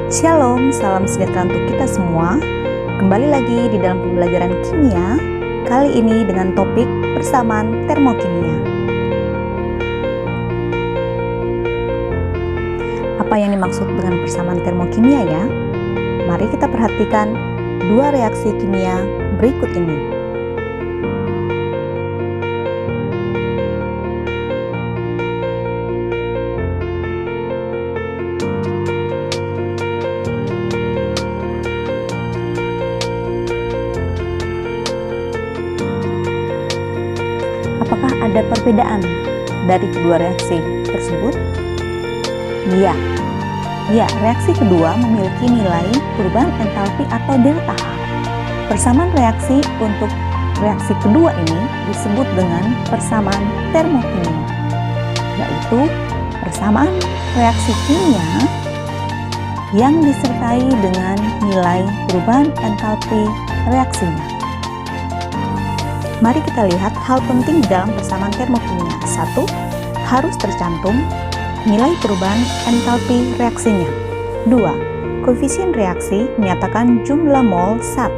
Shalom, salam sejahtera untuk kita semua. Kembali lagi di dalam pembelajaran kimia, kali ini dengan topik persamaan termokimia. Apa yang dimaksud dengan persamaan termokimia ya? Mari kita perhatikan dua reaksi kimia berikut ini. Apakah ada perbedaan dari kedua reaksi tersebut? Ya, reaksi kedua memiliki nilai perubahan entalpi atau delta H. Persamaan reaksi untuk reaksi kedua ini disebut dengan persamaan termokimia, yaitu persamaan reaksi kimia yang disertai dengan nilai perubahan entalpi reaksinya. Mari kita lihat hal penting dalam persamaan termokimia. 1. Harus tercantum nilai perubahan entalpi reaksinya. 2. Koefisien reaksi menyatakan jumlah mol zat.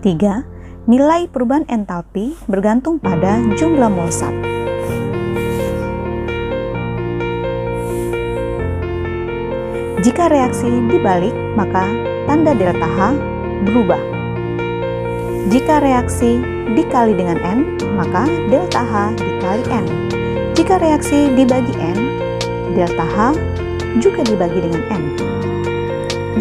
3. Nilai perubahan entalpi bergantung pada jumlah mol zat. Jika reaksi dibalik, maka tanda delta H berubah. Jika reaksi dikali dengan N, maka delta H dikali N. Jika reaksi dibagi N, delta H juga dibagi dengan N.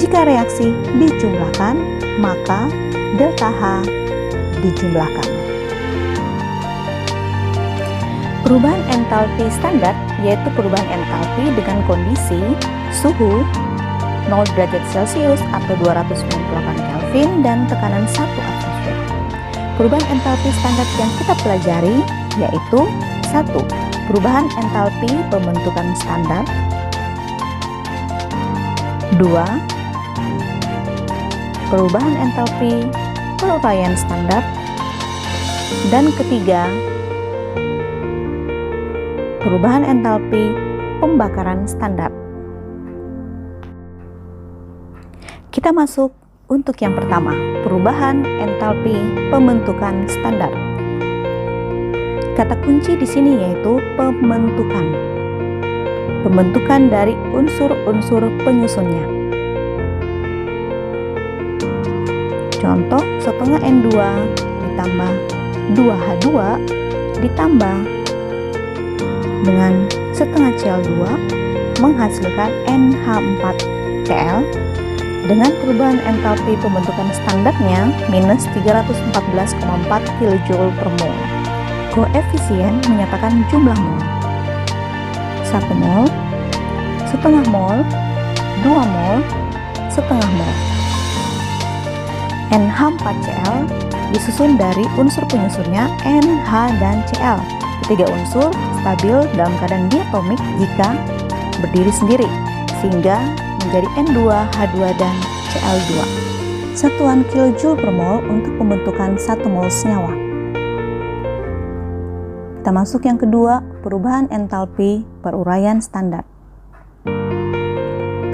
Jika reaksi dijumlahkan, maka delta H dijumlahkan. Perubahan entalpi standar yaitu perubahan entalpi dengan kondisi suhu 0 derajat Celcius atau 298 Kelvin dan tekanan 1 atmosfer. Perubahan entalpi standar yang kita pelajari yaitu 1. Perubahan entalpi pembentukan standar. 2. Perubahan entalpi peruraian standar. Dan ketiga, perubahan entalpi pembakaran standar. Kita masuk untuk yang pertama, perubahan entalpi pembentukan standar. Kata kunci di sini yaitu pembentukan. Pembentukan dari unsur-unsur penyusunnya. Contoh, setengah N2 ditambah 2H2 ditambah dengan setengah Cl2 menghasilkan NH4Cl. Dengan perubahan entalpi pembentukan standarnya minus 314,4 kJ per mol. Koefisien menyatakan jumlah mol. 1 mol, setengah mol, 2 mol, setengah mol. NH4Cl disusun dari unsur penyusunnya NH dan Cl. Ketiga unsur stabil dalam keadaan diatomik jika berdiri sendiri, sehingga menjadi N2, H2, dan Cl2. Satuan kilojoule per mol untuk pembentukan 1 mol senyawa. Kita masuk yang kedua, perubahan entalpi peruraian standar.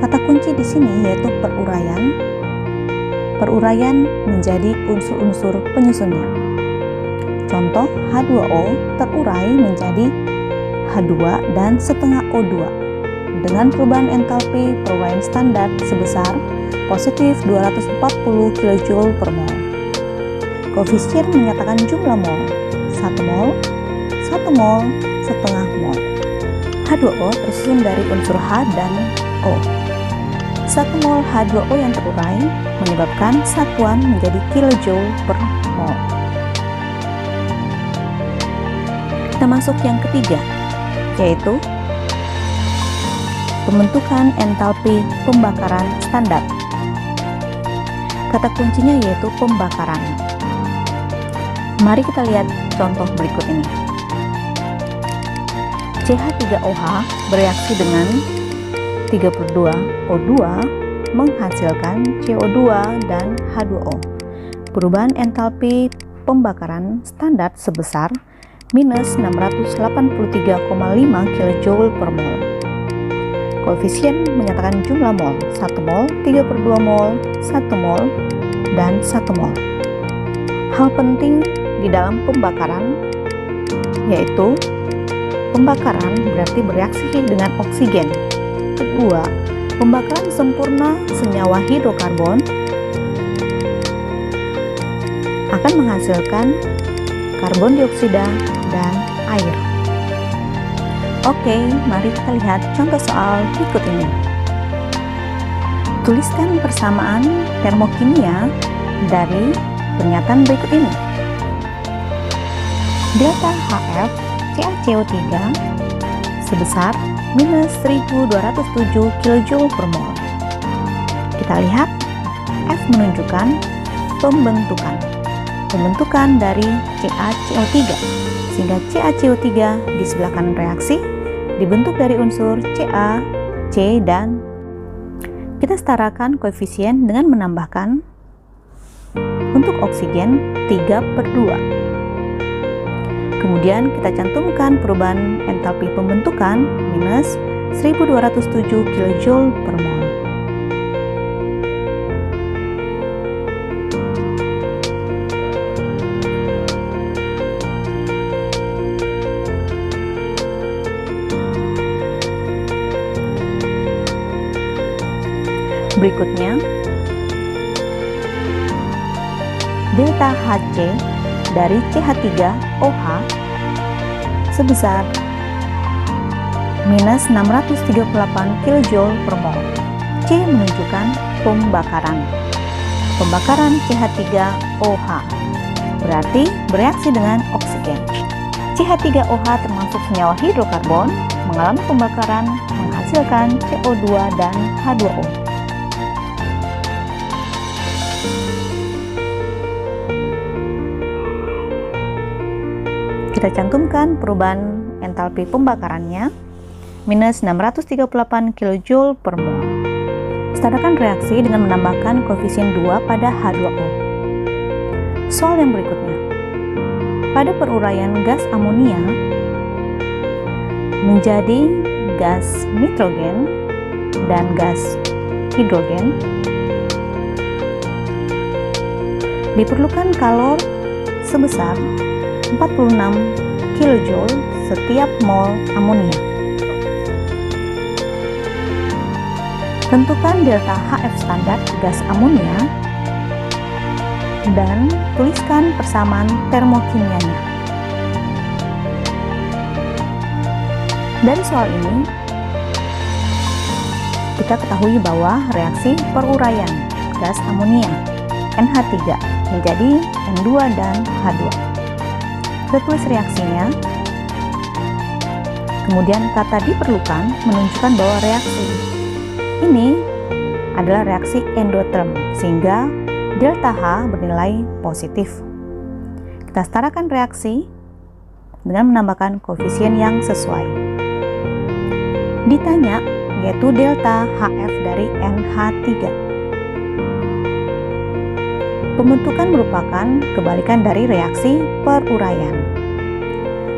Kata kunci di sini yaitu peruraian. Peruraian menjadi unsur-unsur penyusunnya. Contoh, H2O terurai menjadi H2 dan setengah O2. Dengan perubahan entalpi peruraian standar sebesar positif 240 kJ per mol. Koefisien menyatakan jumlah mol. 1 mol, 1 mol, setengah mol. H2O tersusun dari unsur H dan O. 1 mol H2O yang terurai menyebabkan satuan menjadi kilojoule per mol. Kita masuk yang ketiga, yaitu pembentukan entalpi pembakaran standar. Kata kuncinya yaitu pembakaran. Mari kita lihat contoh berikut ini. CH3OH bereaksi dengan 32O2 menghasilkan CO2 dan H2O. Perubahan entalpi pembakaran standar sebesar minus 683,5 kJ per mol. Koefisien menyatakan jumlah mol, 1 mol, 3/2 mol, 1 mol, dan 1 mol. Hal penting di dalam pembakaran yaitu pembakaran berarti bereaksi dengan oksigen. Kedua, pembakaran sempurna senyawa hidrokarbon akan menghasilkan karbon dioksida dan air. Oke, mari kita lihat contoh soal berikut ini. Tuliskan persamaan termokimia dari pernyataan berikut ini. Delta HF CaCO3 sebesar minus 1207 kJ per mol. Kita lihat F menunjukkan pembentukan dari CaCO3, sehingga CaCO3 di sebelah kanan reaksi dibentuk dari unsur Ca, C, dan kita setarakan koefisien dengan menambahkan untuk oksigen 3/2. Kemudian kita cantumkan perubahan entalpi pembentukan minus 1207 kJ per mol. Berikutnya, delta Hc dari CH3OH sebesar minus 638 kJ per mol. C menunjukkan pembakaran CH3OH, berarti bereaksi dengan oksigen. CH3OH termasuk senyawa hidrokarbon, mengalami pembakaran menghasilkan CO2 dan H2O. Kita cantumkan perubahan entalpi pembakarannya minus 638 kJ per mol. Setarakan reaksi dengan menambahkan koefisien 2 pada H2O. Soal yang berikutnya. Pada peruraian gas amonia menjadi gas nitrogen dan gas hidrogen, diperlukan kalor sebesar 46 kJ setiap mol amonia. Tentukan delta HF standar gas amonia dan tuliskan persamaan termokimianya. Dari soal ini, kita ketahui bahwa reaksi peruraian gas amonia NH3 menjadi N2 dan H2. Kita tulis reaksinya, kemudian kata diperlukan menunjukkan bahwa reaksi ini adalah reaksi endoterm, sehingga delta H bernilai positif. Kita setarakan reaksi dengan menambahkan koefisien yang sesuai. Ditanya yaitu delta HF dari NH3. Pembentukan merupakan kebalikan dari reaksi peruraian,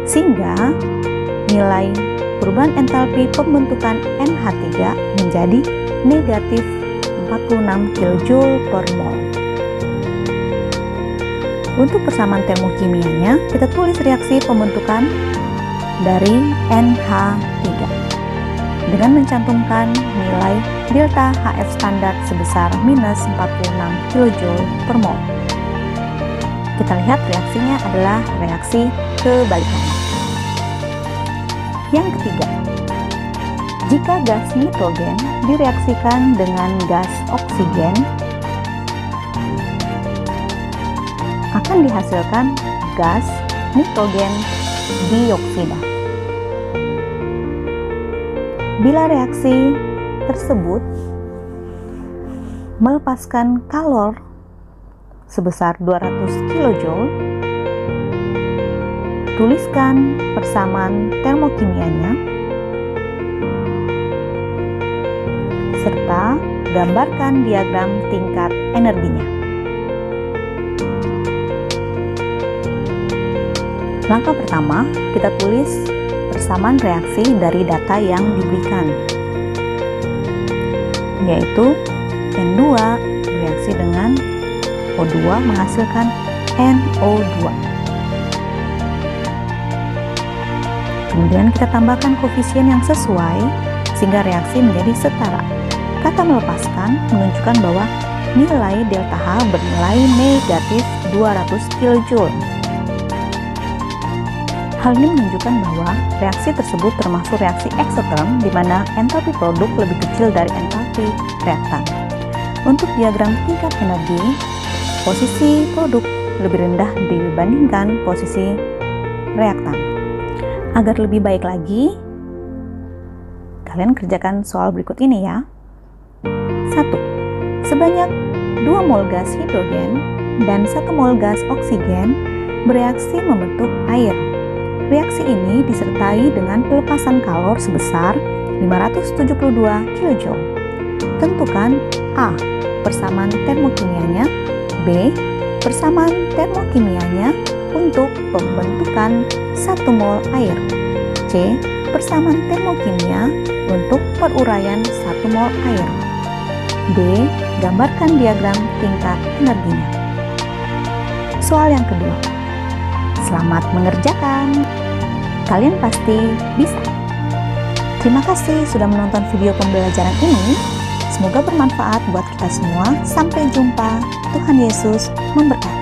sehingga nilai perubahan entalpi pembentukan NH3 menjadi negatif 46 kJ per mol. Untuk persamaan termokimianya, kita tulis reaksi pembentukan dari NH3 dengan mencantumkan nilai delta HF standar sebesar minus 46 kJ per mol. Kita lihat reaksinya adalah reaksi kebalikan. Yang ketiga, jika gas nitrogen direaksikan dengan gas oksigen, akan dihasilkan gas nitrogen dioksida. Bila reaksi tersebut melepaskan kalor sebesar 200 kJ, tuliskan persamaan termokimianya serta gambarkan diagram tingkat energinya. Langkah pertama, kita tulis persamaan reaksi dari data yang diberikan. yaitu N2 bereaksi dengan O2 menghasilkan NO2. Kemudian kita tambahkan koefisien yang sesuai sehingga reaksi menjadi setara. Kata melepaskan menunjukkan bahwa nilai delta H bernilai negatif 200 kJ. Hal ini menunjukkan bahwa reaksi tersebut termasuk reaksi eksoterm di mana entalpi produk lebih kecil dari entalpi reaktan. Untuk diagram tingkat energi, posisi produk lebih rendah dibandingkan posisi reaktan. Agar lebih baik lagi, kalian kerjakan soal berikut ini ya. 1. Sebanyak 2 mol gas hidrogen dan 1 mol gas oksigen bereaksi membentuk air. Reaksi ini disertai dengan pelepasan kalor sebesar 572 kJ. Tentukan A. Persamaan termokimianya, B. Persamaan termokimianya untuk pembentukan 1 mol air, C. Persamaan termokimia untuk peruraian 1 mol air, D. Gambarkan diagram tingkat energinya. Soal yang kedua. Selamat mengerjakan. Kalian pasti bisa. Terima kasih sudah menonton video pembelajaran ini. Semoga bermanfaat buat kita semua. Sampai jumpa. Tuhan Yesus memberkati.